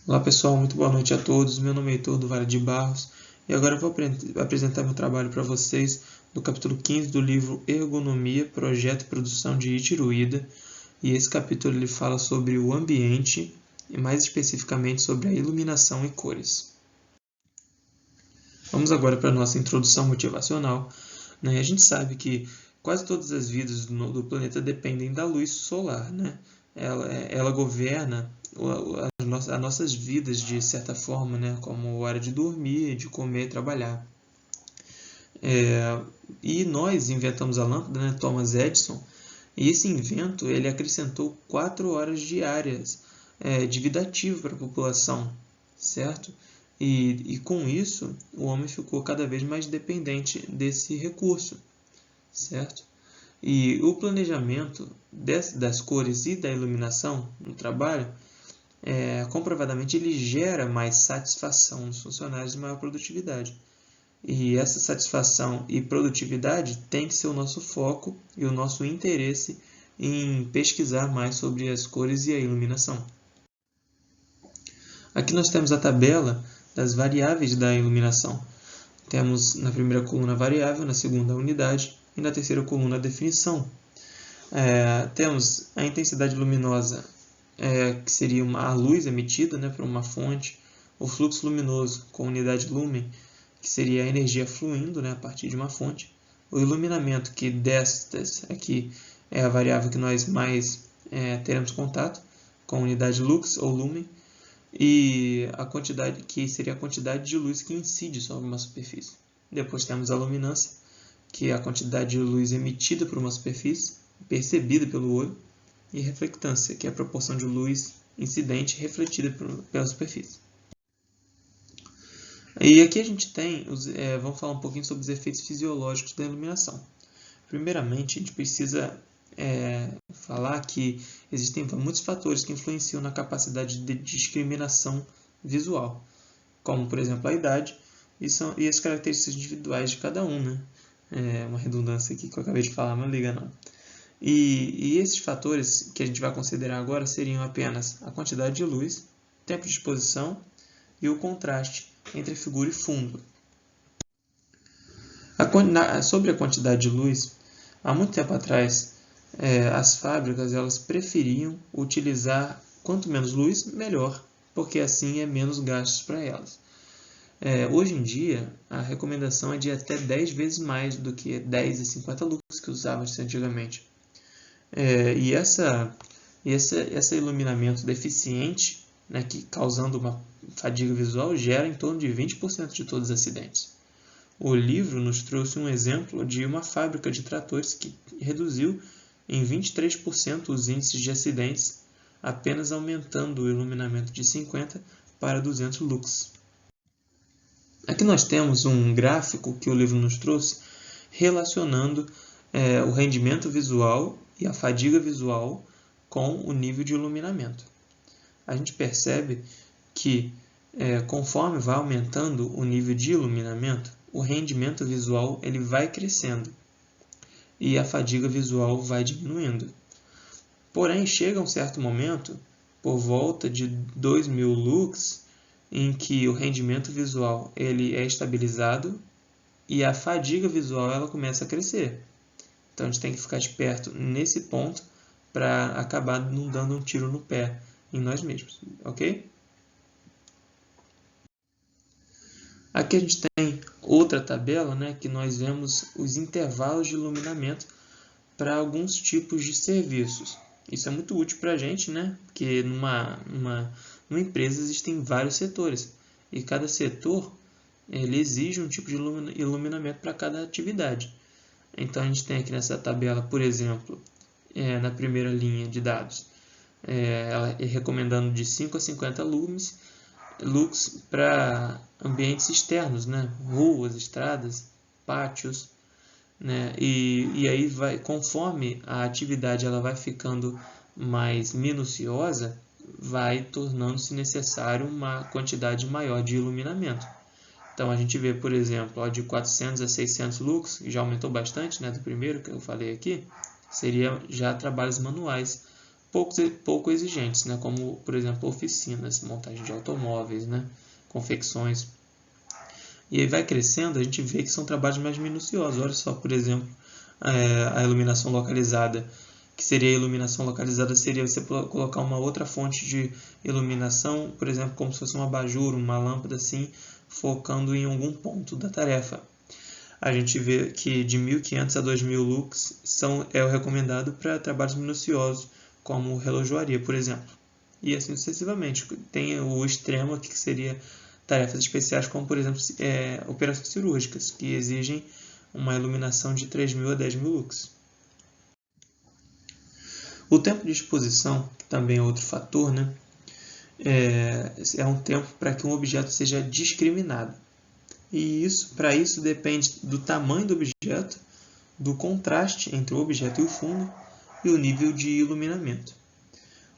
Olá pessoal, muito boa noite a todos. Meu nome é Heitor do Vale de Barros e agora eu vou apresentar meu trabalho para vocês do capítulo 15 do livro Ergonomia, Projeto e Produção de Ichiro Ida. E esse capítulo ele fala sobre o ambiente e mais especificamente sobre a iluminação e cores. Vamos agora para a nossa introdução motivacional. A gente sabe que quase todas as vidas do planeta dependem da luz solar. Ela governa as nossas vidas de certa forma, como hora de dormir, de comer, trabalhar. E nós inventamos a lâmpada, Thomas Edison, e esse invento ele acrescentou 4 horas diárias de vida ativa para a população, certo? E com isso, o homem ficou cada vez mais dependente desse recurso, certo? E o planejamento das cores e da iluminação no trabalho, comprovadamente, ele gera mais satisfação nos funcionários e maior produtividade. E essa satisfação e produtividade tem que ser o nosso foco e o nosso interesse em pesquisar mais sobre as cores e a iluminação. Aqui nós temos a tabela das variáveis da iluminação. Temos na primeira coluna a variável, na segunda a unidade e na terceira coluna a definição. Temos a intensidade luminosa, que seria a luz emitida por uma fonte, o fluxo luminoso com unidade lumen, que seria a energia fluindo a partir de uma fonte, o iluminamento, que destas aqui é a variável que nós mais teremos contato, com unidade lux ou lumen, e a quantidade, que seria a quantidade de luz que incide sobre uma superfície. Depois temos a luminância, que é a quantidade de luz emitida por uma superfície, percebida pelo olho, e reflectância, que é a proporção de luz incidente refletida pela superfície. E aqui a gente tem, vamos falar um pouquinho sobre os efeitos fisiológicos da iluminação. Primeiramente, a gente precisa falar que existem muitos fatores que influenciam na capacidade de discriminação visual, como, por exemplo, a idade e as características individuais de cada um. Uma redundância aqui que eu acabei de falar, não liga não. E esses fatores que a gente vai considerar agora seriam apenas a quantidade de luz, tempo de exposição e o contraste entre figura e fundo. Sobre a quantidade de luz, há muito tempo atrás, as fábricas elas preferiam utilizar quanto menos luz, melhor, porque assim é menos gastos para elas. Hoje em dia, a recomendação é de até 10 vezes mais do que 10 a 50 lux que usava-se antigamente. E esse iluminamento deficiente, que causando uma fadiga visual, gera em torno de 20% de todos os acidentes. O livro nos trouxe um exemplo de uma fábrica de tratores que reduziu em 23% os índices de acidentes, apenas aumentando o iluminamento de 50 para 200 lux. Aqui nós temos um gráfico que o livro nos trouxe relacionando o rendimento visual e a fadiga visual com o nível de iluminamento. A gente percebe que, conforme vai aumentando o nível de iluminamento, o rendimento visual ele vai crescendo e a fadiga visual vai diminuindo. Porém, chega um certo momento, por volta de 2000 lux, em que o rendimento visual ele é estabilizado e a fadiga visual ela começa a crescer. Então, a gente tem que ficar esperto nesse ponto para acabar não dando um tiro no pé em nós mesmos, ok? Aqui a gente tem outra tabela, que nós vemos os intervalos de iluminamento para alguns tipos de serviços. Isso é muito útil para a gente, porque numa empresa existem vários setores e cada setor ele exige um tipo de iluminamento para cada atividade. Então, a gente tem aqui nessa tabela, por exemplo, na primeira linha de dados, ela recomendando de 5 a 50 lux para ambientes externos, ruas, estradas, pátios, e aí conforme a atividade ela vai ficando mais minuciosa, vai tornando-se necessário uma quantidade maior de iluminamento. Então, a gente vê, por exemplo, de 400 a 600 lux, que já aumentou bastante do primeiro que eu falei aqui, seria já trabalhos manuais. pouco exigentes, né? Como, por exemplo, oficinas, montagem de automóveis, né? Confecções. E aí vai crescendo, a gente vê que são trabalhos mais minuciosos. Olha só, por exemplo, a iluminação localizada, que seria a iluminação localizada, seria você colocar uma outra fonte de iluminação, por exemplo, como se fosse um abajur, uma lâmpada assim, focando em algum ponto da tarefa. A gente vê que de 1.500 a 2.000 lux é o recomendado para trabalhos minuciosos, como relojoaria, por exemplo. E assim sucessivamente. Tem o extremo aqui, que seria tarefas especiais, como, por exemplo, operações cirúrgicas, que exigem uma iluminação de 3.000 a 10.000 lux. O tempo de exposição, que também é outro fator, né? É um tempo para que um objeto seja discriminado. E para isso depende do tamanho do objeto, do contraste entre o objeto e o fundo e o nível de iluminamento.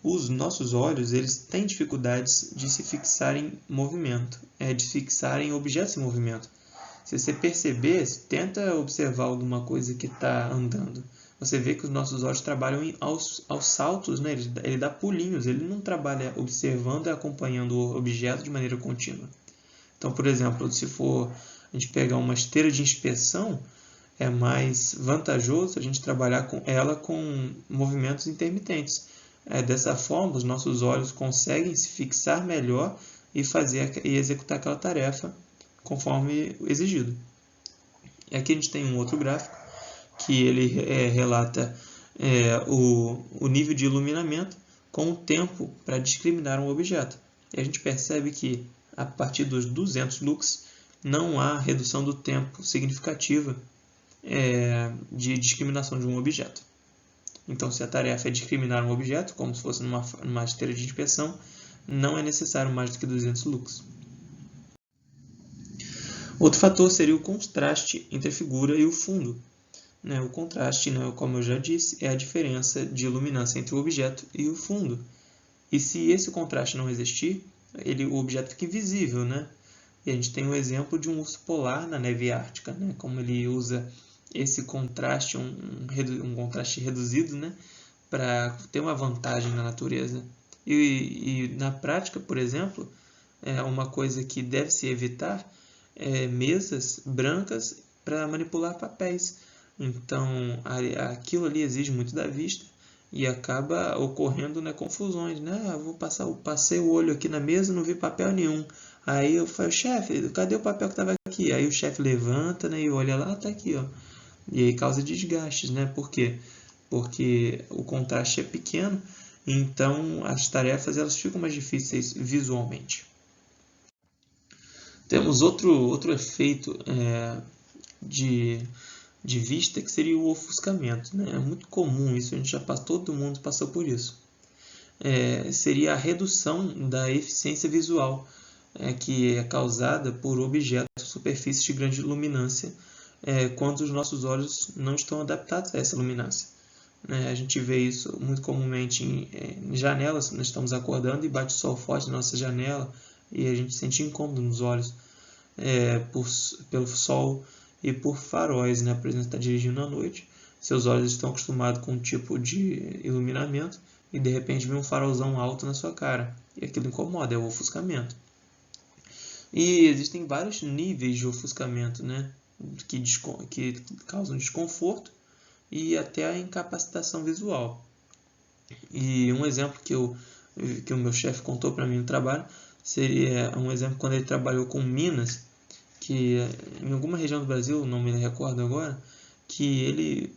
Os nossos olhos têm dificuldades de se fixar em movimento, de fixar em objetos em movimento. Se você perceber, tenta observar alguma coisa que está andando. Você vê que os nossos olhos trabalham aos saltos, né? Ele dá pulinhos, ele não trabalha observando e acompanhando o objeto de maneira contínua. Então, por exemplo, se for a gente pegar uma esteira de inspeção, é mais vantajoso a gente trabalhar com ela com movimentos intermitentes. Dessa forma, os nossos olhos conseguem se fixar melhor e executar aquela tarefa conforme exigido. E aqui a gente tem um outro gráfico que ele relata o nível de iluminamento com o tempo para discriminar um objeto. E a gente percebe que a partir dos 200 lux não há redução do tempo significativa de discriminação de um objeto. Então, se a tarefa é discriminar um objeto, como se fosse numa esteira de inspeção, não é necessário mais do que 200 lux. Outro fator seria o contraste entre a figura e o fundo. O contraste, como eu já disse, é a diferença de iluminância entre o objeto e o fundo. E se esse contraste não existir, o objeto fica invisível, né? E a gente tem o exemplo de um urso polar na neve ártica, né? Como ele usa esse contraste, um contraste reduzido, né? Para ter uma vantagem na natureza. E na prática, por exemplo, uma coisa que deve se evitar é mesas brancas para manipular papéis. Então, aquilo ali exige muito da vista e acaba ocorrendo, né, confusões. Né? Passei o olho aqui na mesa e não vi papel nenhum. Aí eu falo, chefe, cadê o papel que estava aqui? Aí o chefe levanta, né, e olha lá, está aqui. Ó. E aí causa desgastes. Né? Por quê? Porque o contraste é pequeno, então as tarefas elas ficam mais difíceis visualmente. Temos outro efeito de vista, que seria o ofuscamento. Né? É muito comum isso, todo mundo passou por isso. Seria a redução da eficiência visual, que é causada por objetos ou superfícies de grande luminância, quando os nossos olhos não estão adaptados a essa luminância. A gente vê isso muito comumente em janelas. Nós estamos acordando e bate sol forte na nossa janela e a gente sente incômodo nos olhos pelo sol e por faróis, né? Por exemplo, você está dirigindo à noite, seus olhos estão acostumados com um tipo de iluminamento e de repente vem um farolzão alto na sua cara e aquilo incomoda, é o ofuscamento. E existem vários níveis de ofuscamento, né? que causam desconforto e até a incapacitação visual. E um exemplo que o meu chefe contou para mim no trabalho seria um exemplo quando ele trabalhou com minas, que em alguma região do Brasil, não me recordo agora, que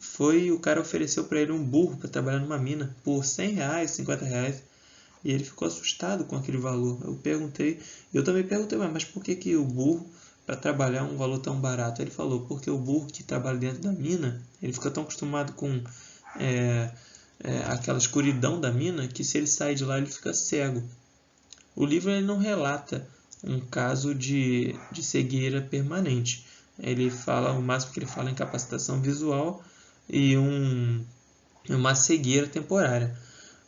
o cara ofereceu para ele um burro para trabalhar numa mina por R$100, R$50, e ele ficou assustado com aquele valor. Eu também perguntei, mas por que o burro para trabalhar um valor tão barato? Ele falou, porque o burro que trabalha dentro da mina, ele fica tão acostumado com aquela escuridão da mina, que se ele sair de lá ele fica cego. O livro ele não relata um caso de cegueira permanente. O máximo que ele fala é incapacitação visual e uma cegueira temporária,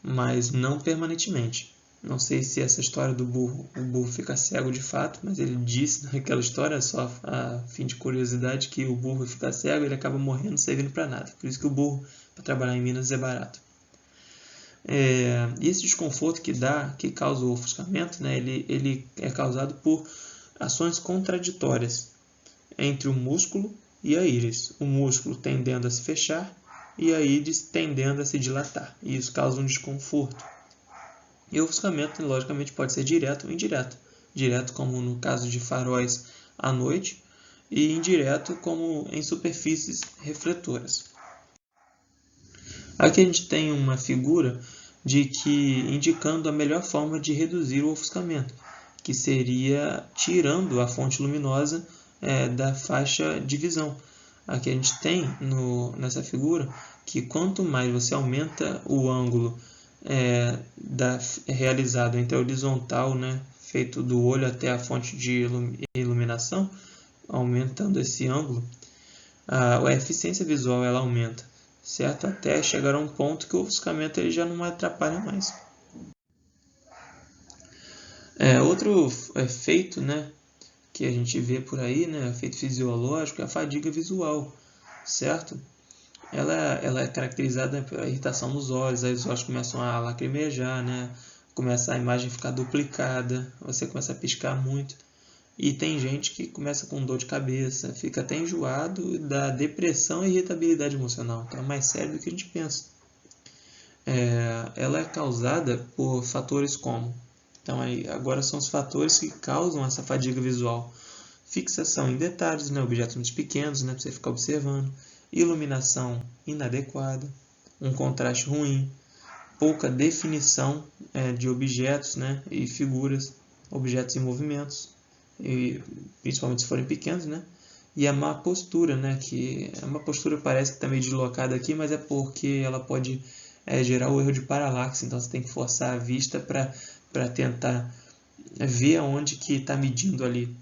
mas não permanentemente. Não sei se essa história o burro fica cego de fato, mas ele disse naquela história, só a fim de curiosidade, que o burro fica cego e ele acaba morrendo, servindo para nada. Por isso que o burro, para trabalhar em Minas, é barato. E esse desconforto que causa o ofuscamento, né, ele é causado por ações contraditórias entre o músculo e a íris. O músculo tendendo a se fechar e a íris tendendo a se dilatar. E isso causa um desconforto. E o ofuscamento, logicamente, pode ser direto ou indireto. Direto, como no caso de faróis à noite, e indireto, como em superfícies refletoras. Aqui a gente tem uma figura indicando a melhor forma de reduzir o ofuscamento, que seria tirando a fonte luminosa da faixa de visão. Aqui a gente tem nessa figura que quanto mais você aumenta o ângulo realizado entre a horizontal, né, feito do olho até a fonte de iluminação, aumentando esse ângulo, a eficiência visual ela aumenta, certo? Até chegar a um ponto que o ofuscamento ele já não atrapalha mais. Outro efeito, né, que a gente vê por aí, né, efeito fisiológico, é a fadiga visual, certo? Ela é caracterizada pela irritação nos olhos, aí os olhos começam a lacrimejar, né? Começa a imagem a ficar duplicada, você começa a piscar muito. E tem gente que começa com dor de cabeça, fica até enjoado, dá depressão e irritabilidade emocional. Então é mais sério do que a gente pensa. Ela é causada por fatores como... Então agora são os fatores que causam essa fadiga visual. Fixação em detalhes, né? Objetos muito pequenos, né? Para você ficar observando. Iluminação inadequada, um contraste ruim, pouca definição de objetos, né? E figuras, objetos em movimentos, e principalmente se forem pequenos, né? E a má postura, né? Que a má postura parece que está meio deslocada aqui, mas é porque ela pode gerar o erro de paralaxe, então você tem que forçar a vista para tentar ver aonde que está medindo ali,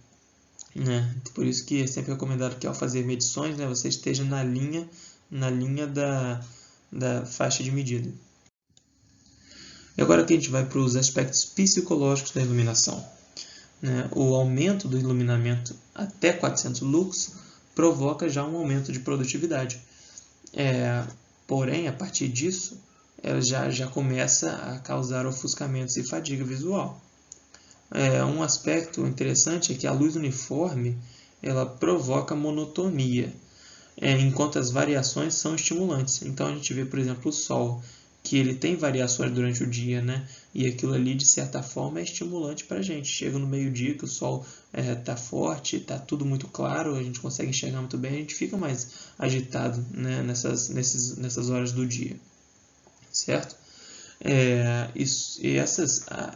né? Por isso que é sempre recomendado que ao fazer medições, né, você esteja na linha da faixa de medida. E agora que a gente vai para os aspectos psicológicos da iluminação, né? O aumento do iluminamento até 400 lux provoca já um aumento de produtividade. Porém, a partir disso, ela já começa a causar ofuscamentos e fadiga visual. Um aspecto interessante é que a luz uniforme ela provoca monotonia, enquanto as variações são estimulantes. Então a gente vê, por exemplo, o Sol, que ele tem variações durante o dia, né? E aquilo ali, de certa forma, é estimulante para a gente. Chega no meio-dia que o Sol está forte, está tudo muito claro, a gente consegue enxergar muito bem, a gente fica mais agitado, né? nessas horas do dia, certo?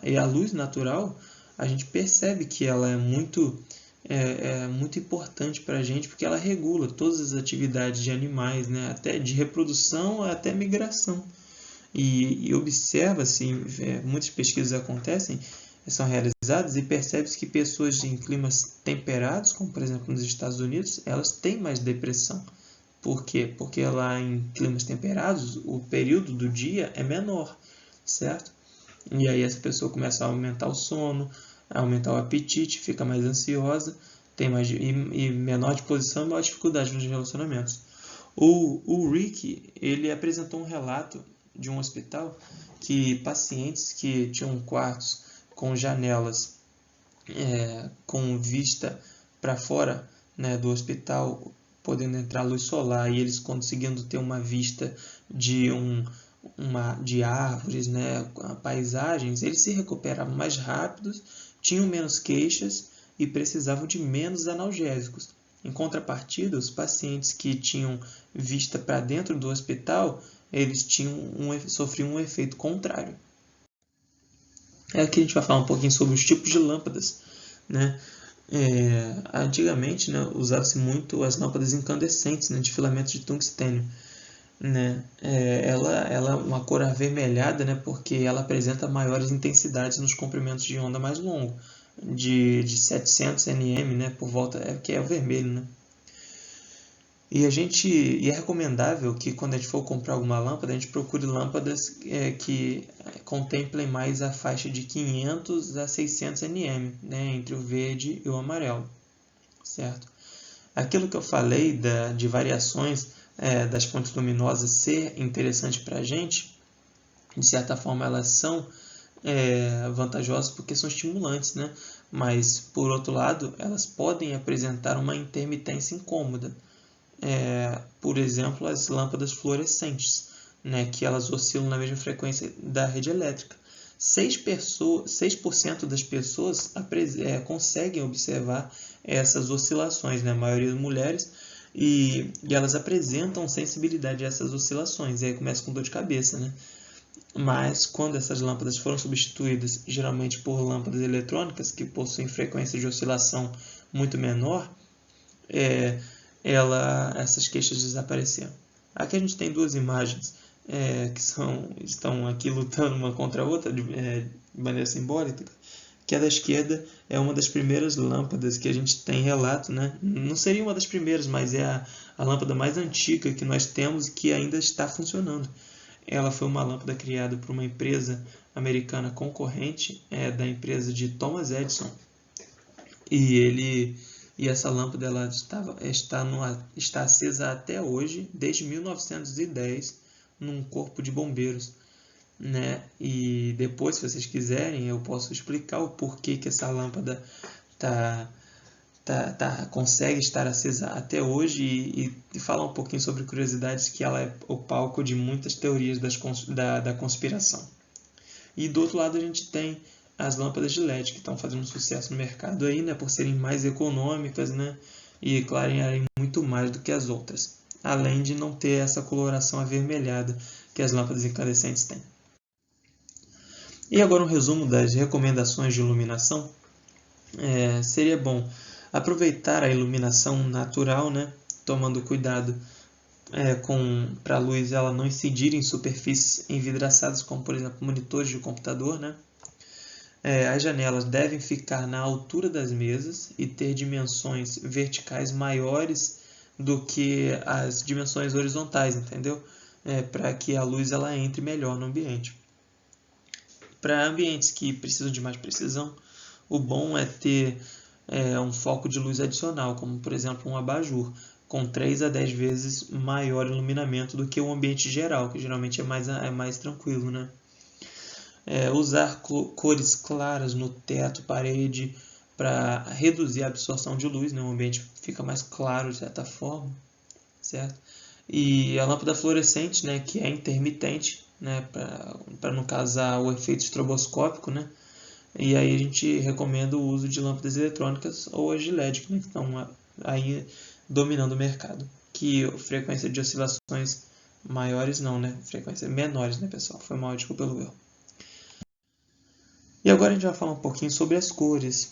E a luz natural, a gente percebe que ela é muito importante para a gente, porque ela regula todas as atividades de animais, né? Até de reprodução até migração. E observa-se, muitas pesquisas acontecem, são realizadas e percebe-se que pessoas em climas temperados, como por exemplo nos Estados Unidos, elas têm mais depressão. Por quê? Porque lá em climas temperados, o período do dia é menor, certo? E aí essa pessoa começa a aumentar o sono, a aumentar o apetite, fica mais ansiosa, tem menor disposição e maior dificuldade nos relacionamentos. O Rick, ele apresentou um relato de um hospital que pacientes que tinham quartos com janelas com vista para fora, né, do hospital, podendo entrar luz solar, e eles conseguindo ter uma vista de árvores, né, paisagens, eles se recuperavam mais rápidos, tinham menos queixas e precisavam de menos analgésicos. Em contrapartida, os pacientes que tinham vista para dentro do hospital, eles sofriam um efeito contrário. Aqui a gente vai falar um pouquinho sobre os tipos de lâmpadas, né? Antigamente, né, usava-se muito as lâmpadas incandescentes, né, de filamentos de tungstênio, né? Ela é uma cor avermelhada, né, porque ela apresenta maiores intensidades nos comprimentos de onda mais longos, de 700 nm, né, por volta, que é o vermelho, né? E é recomendável que quando a gente for comprar alguma lâmpada, a gente procure lâmpadas que contemplem mais a faixa de 500 a 600 nm, né, entre o verde e o amarelo, certo? Aquilo que eu falei de variações das fontes luminosas ser interessante para a gente, de certa forma, elas são vantajosas porque são estimulantes, né? Mas, por outro lado, elas podem apresentar uma intermitência incômoda. Por exemplo, as lâmpadas fluorescentes, né? Que elas oscilam na mesma frequência da rede elétrica. 6% das pessoas conseguem observar essas oscilações, né? A maioria das mulheres, e elas apresentam sensibilidade a essas oscilações, e aí começa com dor de cabeça, né? Mas quando essas lâmpadas foram substituídas geralmente por lâmpadas eletrônicas que possuem frequência de oscilação muito menor, essas queixas desapareceram. Aqui a gente tem duas imagens que estão aqui lutando uma contra a outra de maneira simbólica, que a da esquerda é uma das primeiras lâmpadas que a gente tem relato, né? Não seria uma das primeiras, mas é a lâmpada mais antiga que nós temos e que ainda está funcionando. Ela foi uma lâmpada criada por uma empresa americana concorrente da empresa de Thomas Edison. E essa lâmpada ela está acesa até hoje, desde 1910, num corpo de bombeiros, né? E depois, se vocês quiserem, eu posso explicar o porquê que essa lâmpada consegue estar acesa até hoje e falar um pouquinho sobre curiosidades, que ela é o palco de muitas teorias da conspiração. E do outro lado a gente tem as lâmpadas de LED, que estão fazendo sucesso no mercado aí, né, por serem mais econômicas, né, e clarearem muito mais do que as outras, além de não ter essa coloração avermelhada que as lâmpadas incandescentes têm. E agora um resumo das recomendações de iluminação. Seria bom aproveitar a iluminação natural, né, tomando cuidado para a luz ela não incidir em superfícies envidraçadas, como por exemplo monitores de computador, né? As janelas devem ficar na altura das mesas e ter dimensões verticais maiores do que as dimensões horizontais, entendeu? Para que a luz ela entre melhor no ambiente. Para ambientes que precisam de mais precisão, o bom é ter um foco de luz adicional, como por exemplo um abajur, com 3 a 10 vezes maior iluminamento do que o ambiente geral, que geralmente é mais tranquilo, né? Usar cores claras no teto, parede, para reduzir a absorção de luz, né? O ambiente fica mais claro de certa forma, certo? E a lâmpada fluorescente, né, que é intermitente, né, para não causar o efeito estroboscópico, né? E aí a gente recomenda o uso de lâmpadas eletrônicas ou as de LED, né, que estão aí dominando o mercado. Que frequência de oscilações maiores não, né? Frequências menores, né, pessoal? Foi mal, desculpa pelo erro. E agora a gente vai falar um pouquinho sobre as cores.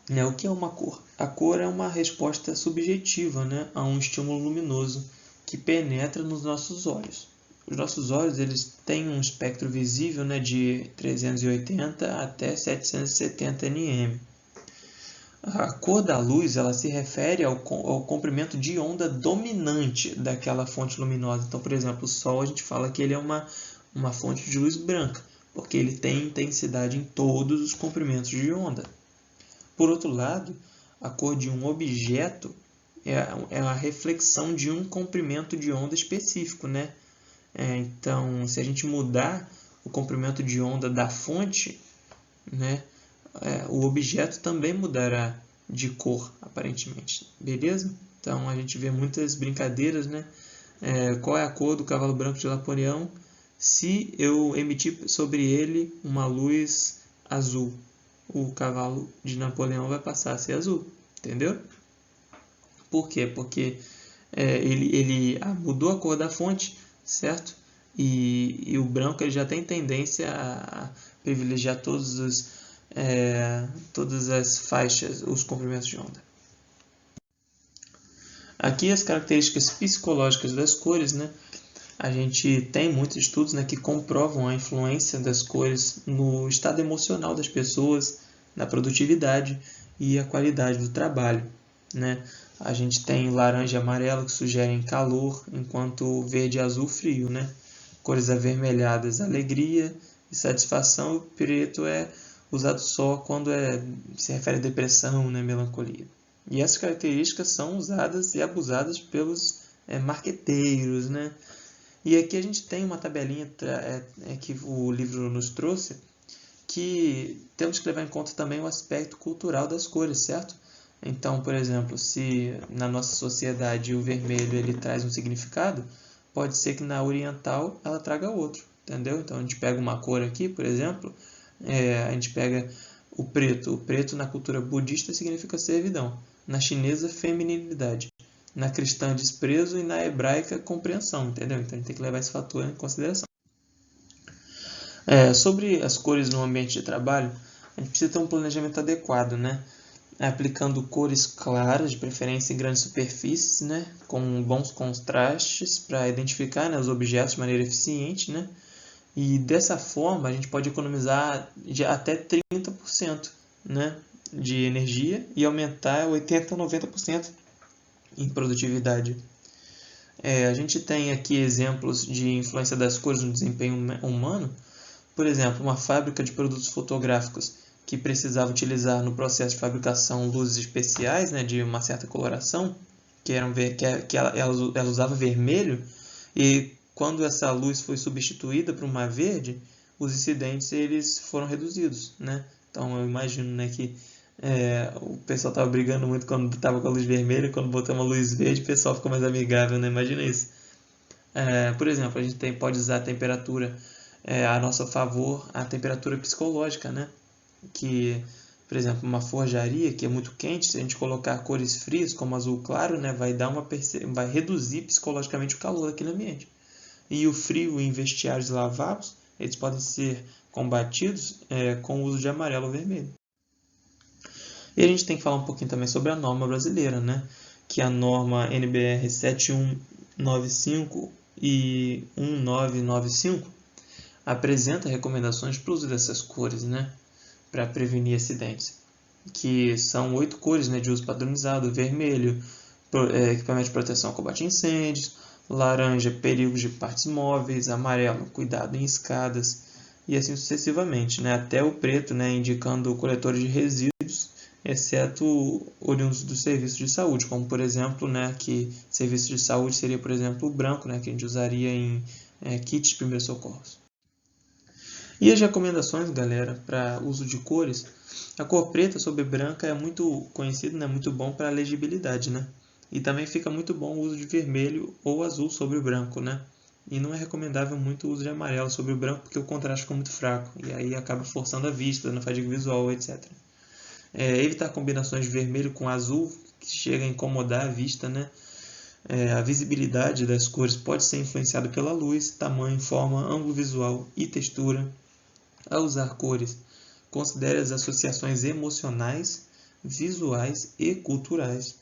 Né? O que é uma cor? A cor é uma resposta subjetiva, né, a um estímulo luminoso que penetra nos nossos olhos. Os nossos olhos eles têm um espectro visível, né, de 380 até 770 nm. A cor da luz ela se refere ao comprimento de onda dominante daquela fonte luminosa. Então, por exemplo, o Sol a gente fala que ele é uma fonte de luz branca, porque ele tem intensidade em todos os comprimentos de onda. Por outro lado, a cor de um objeto é a reflexão de um comprimento de onda específico, né? Então, se a gente mudar o comprimento de onda da fonte, né, o objeto também mudará de cor, aparentemente. Beleza? Então, a gente vê muitas brincadeiras, né? Qual é a cor do cavalo branco de Napoleão se eu emitir sobre ele uma luz azul? O cavalo de Napoleão vai passar a ser azul, entendeu? Por quê? Porque ele mudou a cor da fonte, certo? E o branco ele já tem tendência a privilegiar todas as faixas, os comprimentos de onda. Aqui as características psicológicas das cores, né? A gente tem muitos estudos, né, que comprovam a influência das cores no estado emocional das pessoas, na produtividade e a qualidade do trabalho, né? A gente tem laranja e amarelo que sugerem calor, enquanto verde e azul frio, né? Cores avermelhadas, alegria e satisfação. O preto é usado só quando se refere a depressão, né, melancolia. E essas características são usadas e abusadas pelos marqueteiros, né? E aqui a gente tem uma tabelinha que o livro nos trouxe, que temos que levar em conta também o aspecto cultural das cores, certo? Então, por exemplo, se na nossa sociedade o vermelho ele traz um significado, pode ser que na oriental ela traga outro, entendeu? Então a gente pega uma cor aqui, por exemplo, a gente pega o preto. O preto na cultura budista significa servidão, na chinesa feminilidade, na cristã desprezo e na hebraica compreensão, entendeu? Então a gente tem que levar esse fator em consideração. Sobre as cores no ambiente de trabalho, a gente precisa ter um planejamento adequado, né? Aplicando cores claras, de preferência em grandes superfícies, né? Com bons contrastes para identificar, né, os objetos de maneira eficiente, né? E dessa forma a gente pode economizar de até 30%, né, de energia e aumentar 80% a 90% em produtividade. A gente tem aqui exemplos de influência das cores no desempenho humano. Por exemplo, uma fábrica de produtos fotográficos que precisava utilizar no processo de fabricação luzes especiais, né, de uma certa coloração, ela usava vermelho, e quando essa luz foi substituída por uma verde, os incidentes eles foram reduzidos, né? Então eu imagino, né, que o pessoal estava brigando muito quando estava com a luz vermelha, quando botou uma luz verde o pessoal ficou mais amigável, né? Imagina isso. Por exemplo, a gente pode usar a temperatura a nosso favor, a temperatura psicológica, né? Que, por exemplo, uma forjaria que é muito quente, se a gente colocar cores frias, como azul claro, né, vai reduzir psicologicamente o calor daquele ambiente. E o frio em vestiários e lavabos, eles podem ser combatidos com o uso de amarelo ou vermelho. E a gente tem que falar um pouquinho também sobre a norma brasileira, né? Que é a norma NBR 7195 e 1995 apresenta recomendações para o uso dessas cores, né? Para prevenir acidentes, que são 8 cores, né, de uso padronizado: vermelho, equipamento de proteção ao combate a incêndios; laranja, perigos de partes móveis; amarelo, cuidado em escadas, e assim sucessivamente, né, até o preto, né, indicando coletores de resíduos, exceto oriundos do serviço de saúde, como por exemplo, né, que serviço de saúde seria, por exemplo, o branco, né, que a gente usaria em kits de primeiros socorros. E as recomendações, galera, para uso de cores: a cor preta sobre branca é muito conhecida, né? Muito bom para legibilidade, né? E também fica muito bom o uso de vermelho ou azul sobre o branco, né? E não é recomendável muito o uso de amarelo sobre o branco, porque o contraste fica muito fraco, e aí acaba forçando a vista, dando fadiga visual, etc. Evitar combinações de vermelho com azul, que chega a incomodar a vista, né? A visibilidade das cores pode ser influenciada pela luz, tamanho, forma, ângulo visual e textura. Ao usar cores, considere as associações emocionais, visuais e culturais.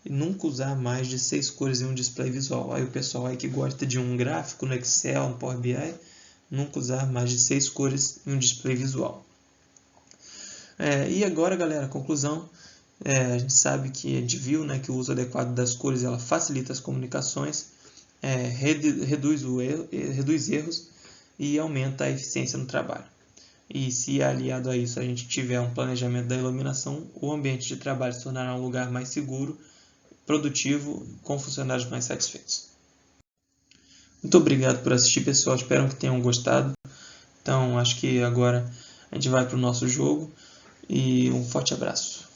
E nunca usar mais de 6 cores em um display visual. Aí o pessoal aí que gosta de um gráfico no Excel, no Power BI, nunca usar mais de 6 cores em um display visual. E agora, galera, conclusão. A gente sabe que a gente viu, né, que o uso adequado das cores ela facilita as comunicações, reduz erros e aumenta a eficiência no trabalho. E se aliado a isso a gente tiver um planejamento da iluminação, o ambiente de trabalho se tornará um lugar mais seguro, produtivo, com funcionários mais satisfeitos. Muito obrigado por assistir, pessoal. Espero que tenham gostado. Então, acho que agora a gente vai para o nosso jogo. E um forte abraço.